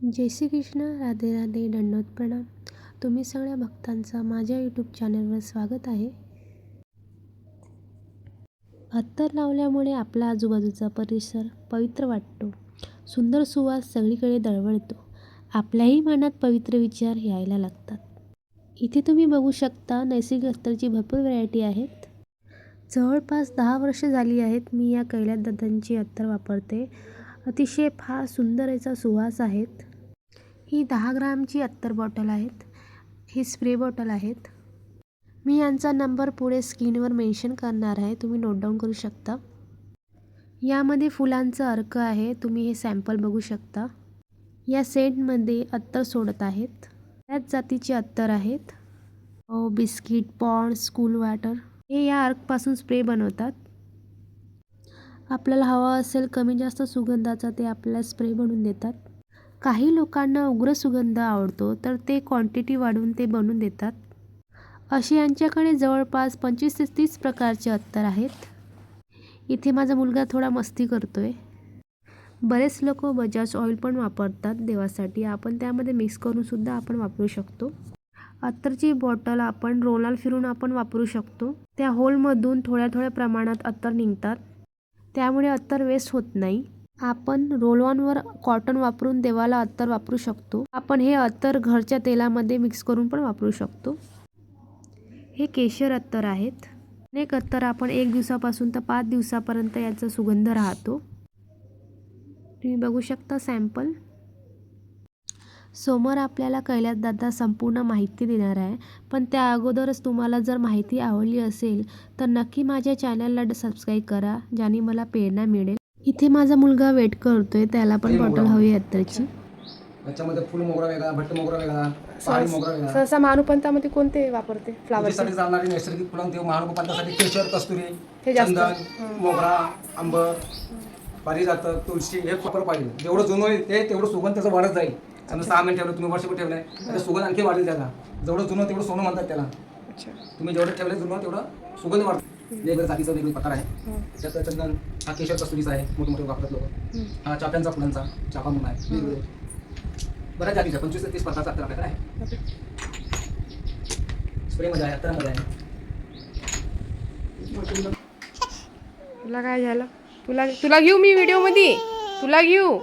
जय श्री कृष्ण, राधे राधे, दंडवत प्रणाम. तुम्ही सगळ्या भक्तांचं माझ्या यूट्यूब चॅनलवर स्वागत आहे. अत्तर लावल्यामुळे आपला आजूबाजूचा परिसर पवित्र वाटतो. सुंदर सुवास सगळीकडे दळवळतो. आपल्याही मनात पवित्र विचार यायला लागतात. इथे तुम्ही बघू शकता नैसर्गिक अत्तरची भरपूर व्हरायटी आहेत. जवळपास 10 वर्ष झाली आहेत मी या कैलासदादांची अत्तर वापरते. अतिशय फार सुंदर याचा सुवास आहेत. ही 10 ग्रामची अत्तर बॉटल आहेत. ही स्प्रे बॉटल आहेत. मी यांचा नंबर पुढे स्क्रीनवर मेन्शन करणार आहे, तुम्ही नोट डाऊन करू शकता. यामध्ये फुलांचा अर्क आहे, तुम्ही हे सॅम्पल बघू शकता. या सेंटमध्ये अत्तर सोडत आहेत. त्याच जातीचे अत्तर आहेत. बिस्किट, पॉन्ड्स, कूल वॉटर हे या अर्कपासून स्प्रे बनवतात. आपल्याला हवा असेल कमी जास्त सुगंधाचा ते आपल्याला स्प्रे बनवून देतात. काही लोकांना उग्र सुगंध आवडतो तर ते क्वांटिटी वाढवून ते बनवून देतात. असे यांच्याकडे जवळपास 25 ते 30 प्रकारचे अत्तर आहेत. इथे माझा मुलगा थोडा मस्ती करतोय. बरेच लोक बजाज ऑइल पण वापरतात देवासाठी. आपण त्यामध्ये मिक्स करून सुद्धा आपण वापरू शकतो. अत्तरची बॉटल आपण रोलर फिरून आपण वापरू शकतो. त्या होलमधून थोड्या थोड्या प्रमाणात अत्तर निघतात, त्यामुळे अत्तर वेस्ट होत नाही. आपण रोल ऑनवर कॉटन वापरून देवाला अत्तर वापरू शकतो. आपण हे अत्तर घरच्या तेलामध्ये मिक्स करून पण वापरू शकतो. हे केशर अत्तर आहेत. अनेक अत्तर आपण 1 दिवसापासून तर 5 दिवसापर्यंत याचा सुगंध राहतो. तुम्ही बघू शकता सॅम्पल. समोर आपल्याला कैलासदादा संपूर्ण माहिती देणार आहे, पण त्या अगोदरच तुम्हाला जर माहिती आवडली असेल तर नक्की माझ्या चॅनलला सबस्क्राईब करा, ज्याने मला प्रेरणा मिळेल. इथे माझा मुलगा वेट करतोय, त्याला पण बॉटल हवी आहे अत्तरची. याच्यामध्ये फुल मोगरा वेगळा, भट्ट मोगरा वेगळा, पहाडी मोगरा वेगळा. सहसा महानुपंथामध्ये कोणते वापरते फ्लावर? साठी चालणारी नैसर्गिक फुलं ते महानुपंथासाठी केशर, कस्तुरी, हे जास्त. चंदन, मोगरा, आंबर, पारिजात, तुळशी हे वापर पाहिजे. जेवढं जुनं होईल ते तेवढं सुगंध त्याचं वाढत जाईल. समजा 6 महिने ठेवलं तुम्ही, वर्षभर ठेवलंय तर सुगंध आणखी वाढेल त्याला. जेवढं जुनं तेवढं सोनं म्हणतात त्याला. तुम्ही जेवढं ठेवलंय जुनं तेवढं सुगंध वाढतो. वेगवेगळ्या जातीचा वेगवेगळे प्रकार आहे. त्यात चंदन हा केशर कस्तुरीचा आहे, मोठे मोठे वापरत लोक. हा चाफ्यांचा फुलांचा चाफा म्हणून आहे. वेगवेगळे बऱ्याच जातीच्या 25 ते 30 प्रकारचा अत्तर आपल्याकडे आहे. स्प्रेमध्ये आहे, अत्तरामध्ये आहे. तुला काय झालं? तुला घेऊ मी व्हिडिओ मध्ये, तुला घेऊ.